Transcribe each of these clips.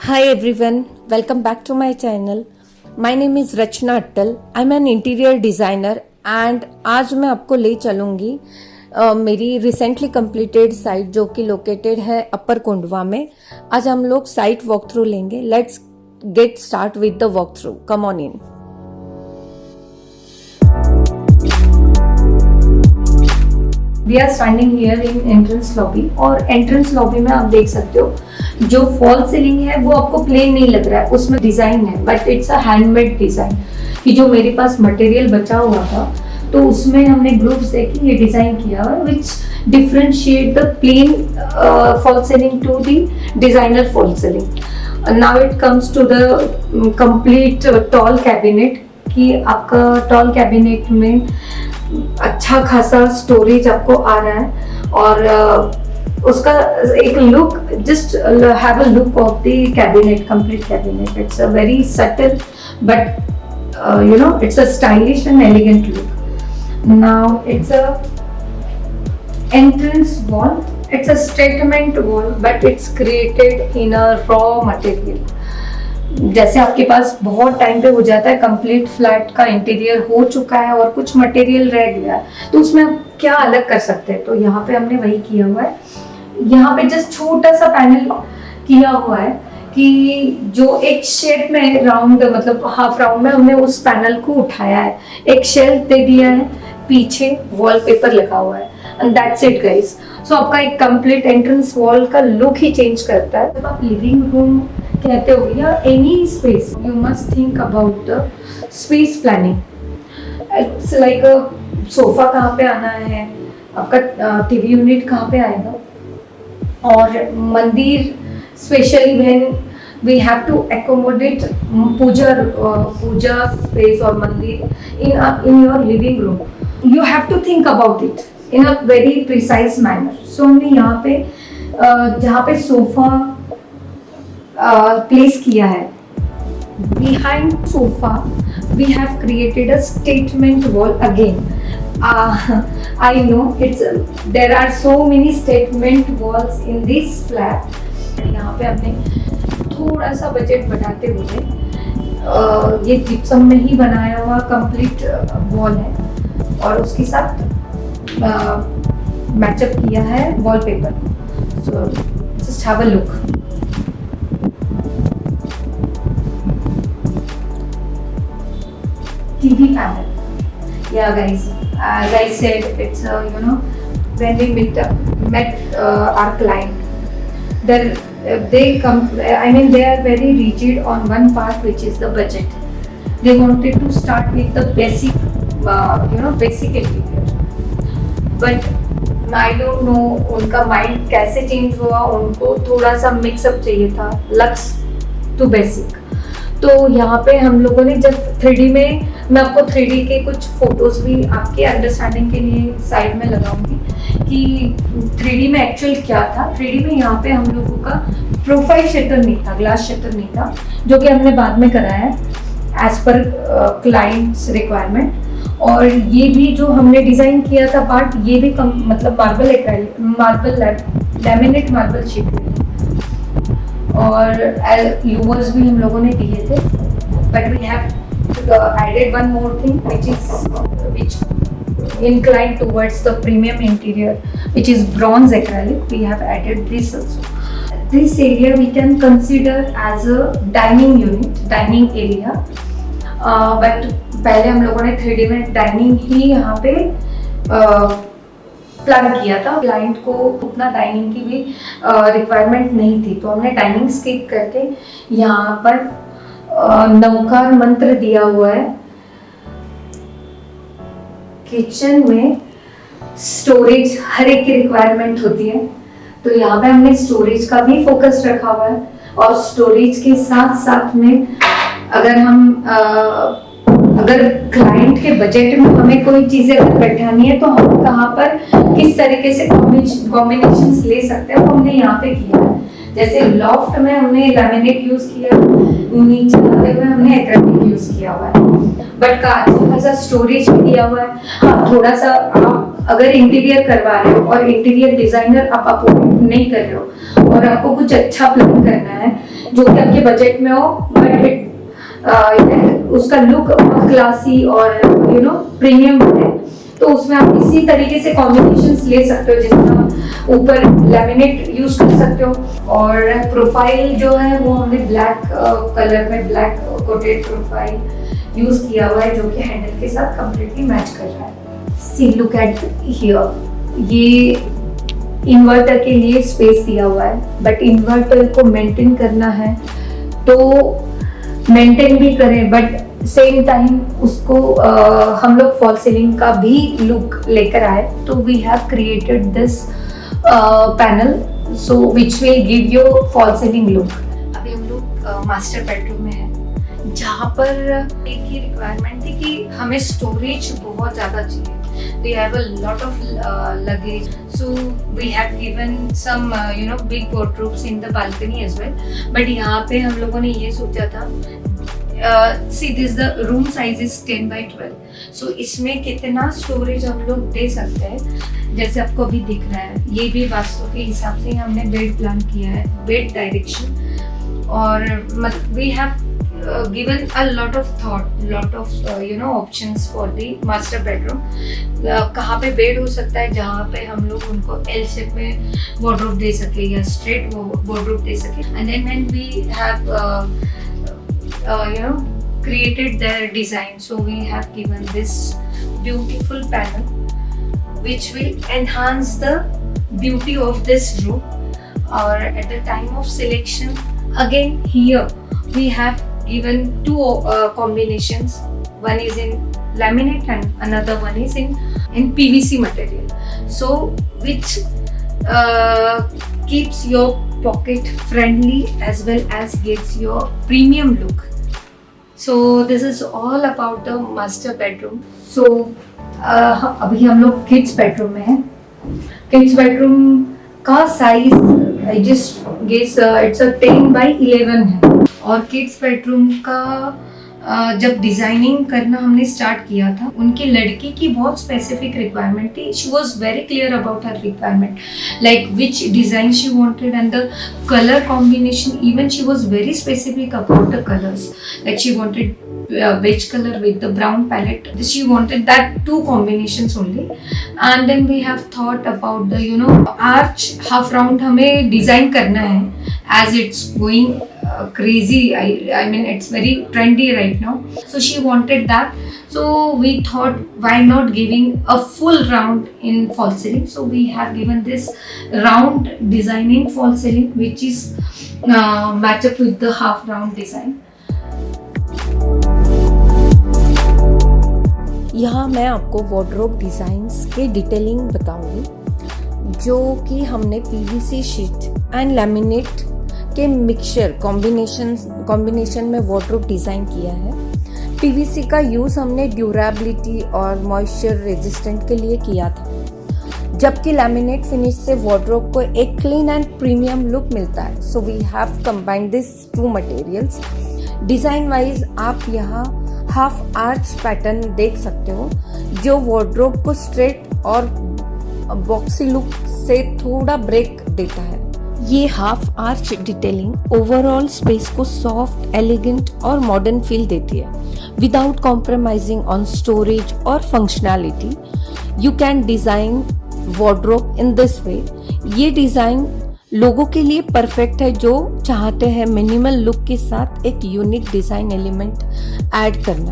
Hi everyone, welcome back to my channel. My name is Rachna Attal. I'm an interior designer and आज मैं आपको ले चलूँगी मेरी रिसेंटली कंप्लीटेड साइट जो कि लोकेटेड है अपर कोंडवा में. आज हम लोग साइट वॉक थ्रू लेंगे. Let's get start with the walk through. Come on in. We are standing here in entrance lobby और एंट्रेंस लॉबी में आप देख सकते हो जो फॉल सीलिंग है वो आपको प्लेन नहीं लग रहा है, उसमें डिजाइन है but it's a handmade design. कि जो मेरे पास मटेरियल बचा हुआ था तो उसमें हमने ग्रुप्स देखे ये डिजाइन किया हुआ which differentiate the plain false ceiling to the designer false ceiling. Now it comes to the complete tall cabinet कि आपका टॉल कैबिनेट में अच्छा खासा स्टोरेज आपको आ रहा है और उसका एक look just have a look of the cabinet. Complete cabinet it's a very subtle but you know it's a stylish and elegant look. Now it's a entrance wall. It's a statement wall but it's created in a raw material. जैसे आपके पास बहुत time पे हो जाता है complete flat का interior हो चुका है और कुछ मटेरियल रह गया है तो उसमें आप क्या अलग कर सकते हैं, तो यहाँ पे हमने वही किया हुआ है. यहाँ पे जस्ट छोटा सा पैनल किया हुआ है कि जो एक शेप में राउंड मतलब हाफ राउंड में हमने उस पैनल को उठाया है, एक शेल्फ दे दिया है, पीछे वॉलपेपर लगा हुआ है एंड दैट्स इट गाइस. सो आपका एक कंप्लीट एंट्रेंस वॉल का लुक ही चेंज करता है. जब आप लिविंग रूम कहते हो या any space you must think about the space planning. It's like a sofa कहाँ पे आना है, आपका टीवी यूनिट कहाँ पे आएगा, और मंदिर specially when we have to accommodate puja space और mandir in your living room, you have to think about it in a very precise manner. So हमने यहाँ पे जहाँ पे सोफा प्लेस किया है, behind sofa we have created a statement wall again. I know there are so many statement walls in this flat. यहाँ पे हमने थोड़ा सा बजट बढ़ाते हुए ये जिप्सम में ही बनाया हुआ कंप्लीट वॉल है और उसके साथ मैचअप किया है wallpaper. So just have a look. TV panel. Yeah guys, as I said, it's you know when we met our client, they come. I mean they are very rigid on one part, which is the budget. They wanted to start with the basic, basic interior. But I don't know उनका mind कैसे change हुआ, उनको थोड़ा सा mix up चाहिए था, lux to basic. तो यहाँ पे हम लोगों ने जब 3D में, मैं आपको 3D के कुछ फोटोज भी आपके अंडरस्टैंडिंग के लिए साइड में लगाऊंगी कि 3D में एक्चुअल क्या था. 3D में यहाँ पे हम लोगों का प्रोफाइल शटर नहीं था, ग्लास शटर नहीं था, जो कि हमने बाद में कराया है एज पर क्लाइंट्स रिक्वायरमेंट. और ये भी जो हमने डिजाइन किया था पार्ट, ये भी मतलब मार्बल लैमिनेट मार्बल शीट और लूवर्स भी हम लोगों ने दिए थे. But we have added one more thing which inclined towards the premium interior, which is bronze acrylic. We have added this also. This area we can consider as a dining unit, dining area. But पहले हम लोगों ने 3D में dining ही यहाँ पे plan किया था. Client को उतना डाइनिंग की भी रिक्वायरमेंट नहीं थी तो हमने डाइनिंग स्किप करके यहाँ पर नवकार मंत्र दिया हुआ है. किचन में स्टोरेज हर एक की रिक्वायरमेंट होती है तो यहाँ पे हमने स्टोरेज का भी फोकस रखा हुआ है. और स्टोरेज के साथ साथ में अगर क्लाइंट के बजट में हमें कोई चीजें अगर बैठानी है तो हम कहाँ पर किस तरीके से कॉम्बिनेशंस ले सकते हैं वो हमने यहाँ पे किया है. जैसे लॉफ्ट में हमने लैमिनेट यूज किया, नीचे आते हुए हमने एक्रेलिक यूज किया हुआ है, बट खासा स्टोरेज भी दिया हुआ है. हाँ, थोड़ा सा आप अगर इंटीरियर करवा रहे हो और इंटीरियर डिजाइनर आप अपोइंट नहीं कर रहे हो और आपको कुछ अच्छा प्लान करना है जो कि आपके बजट में हो, बट उसका लुक क्लासी और प्रीमियम है, तो उसमें आप इसी तरीके से कॉम्बिनेशंस ले सकते हो, जिसमें ऊपर लैमिनेट यूज कर सकते हो। और प्रोफाइल जो है वो हमने ब्लैक कलर में ब्लैक कोटेड प्रोफाइल यूज किया हुआ है, जो कि हैंडल के साथ कंप्लीटली मैच कर रहा है। सी लुक एट हियर, ये इन्वर्टर के लिए स्पेस दिया हुआ है, बट इन्वर्टर को मेंटेन करना है तो मेंटेन भी करें, बट सेम टाइम उसको हम लोग फॉल सीलिंग का भी लुक लेकर आए। तो we have created this panel so which will give you fall ceiling look. अभी हम लोग मास्टर बेडरूम में हैं, जहाँ पर एक ही रिक्वायरमेंट थी कि हमें स्टोरेज बहुत ज़्यादा चाहिए। We have a lot of luggage, so we have given some big wardrobes in the balcony as well. But यहाँ पे हम लोगों ने ये सोचा था, see this the room size is 10 by 12, so इसमें कितना स्टोरेज हम लोग दे सकते हैं। जैसे आपको अभी दिख रहा है, ये भी वास्तु के हिसाब से हमने बेड प्लान किया है, बेड डायरेक्शन, और मतलब we have given a lot of options for the master bedroom। कहाँ पे बेड हो सकता है जहाँ पे हम लोग उनको L शेप में वार्डरोब दे सके या स्ट्रेट वार्डरोब दे सके। and then when we have created their design, so we have given this beautiful panel which will enhance the beauty of this room। or at the time of selection, again here we have given two combinations, one is in laminate and another one is in PVC material, so which keeps your pocket friendly as well as gives your premium look। so this is all about the master bedroom। so अभी हम लोग kids bedroom में हैं। Kids bedroom का size I just guess it's a 10 by 11 है। और kids bedroom का जब डिजाइनिंग करना हमने स्टार्ट किया था, उनकी लड़की की बहुत स्पेसिफिक रिक्वायरमेंट थी। She was very clear about her requirement, like which design she wanted and the colour combination. Even she was very specific about the colours, like she wanted beige color with the brown palette। she wanted that two combinations only। and then we have thought about the arch half round हमें design करना है, as it's going crazy। I mean it's very trendy right now, so she wanted that। so we thought why not giving a full round in false ceiling, so we have given this round designing false ceiling which is match up with the half round design। यहाँ मैं आपको wardrobe designs के detailing बताऊंगी, जो कि हमने PVC sheet and laminate के mixture combination में वार्डरोब डिज़ाइन किया है। पीवीसी का यूज़ हमने ड्यूरेबिलिटी और मॉइस्चर रेजिस्टेंट के लिए किया था, जबकि लैमिनेट फिनिश से वार्डरोब को एक क्लीन एंड प्रीमियम लुक मिलता है। So we have combined this two materials. Design wise आप यहाँ हाफ आर्च पैटर्न देख सकते हो, जो वार्डरोब को स्ट्रेट और बॉक्सी लुक से थोड़ा ब्रेक देता है। ये half arch detailing overall space को सॉफ्ट, एलिगेंट और मॉडर्न फील देती है, विदाउट कॉम्प्रोमाइजिंग ऑन स्टोरेज और functionality. You can design wardrobe in this way. ये डिजाइन लोगों के लिए परफेक्ट है जो चाहते हैं मिनिमल लुक के साथ एक यूनिक डिजाइन एलिमेंट ऐड करना।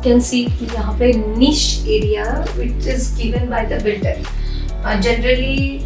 कैन सी यहाँ पे निश area which is given by the builder. Generally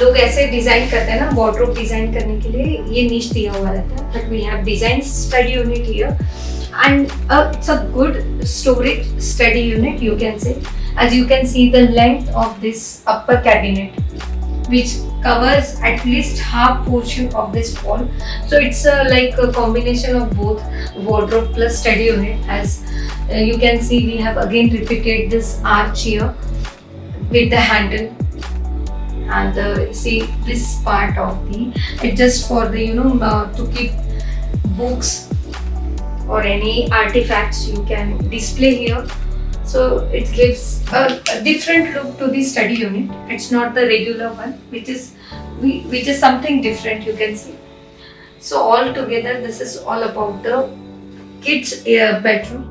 लोग ऐसे डिजाइन करते हैं ना, वार्डरोब डिजाइन करने के लिए ये निश दिया हुआ रहता है, but we have design study unit here and it's a good storage study unit, you can say। as you can see the length of this upper cabinet which covers at least half portion of this wall, so it's like a combination of both wardrobe plus study unit। as you can see we have again repeated this arch here with the handle, and see this part of the it's just for the to keep books or any artifacts you can display here, so it gives a different look to the study unit। it's not the regular one which is which is something different, you can see. So all together, this is all about the kids' bedroom.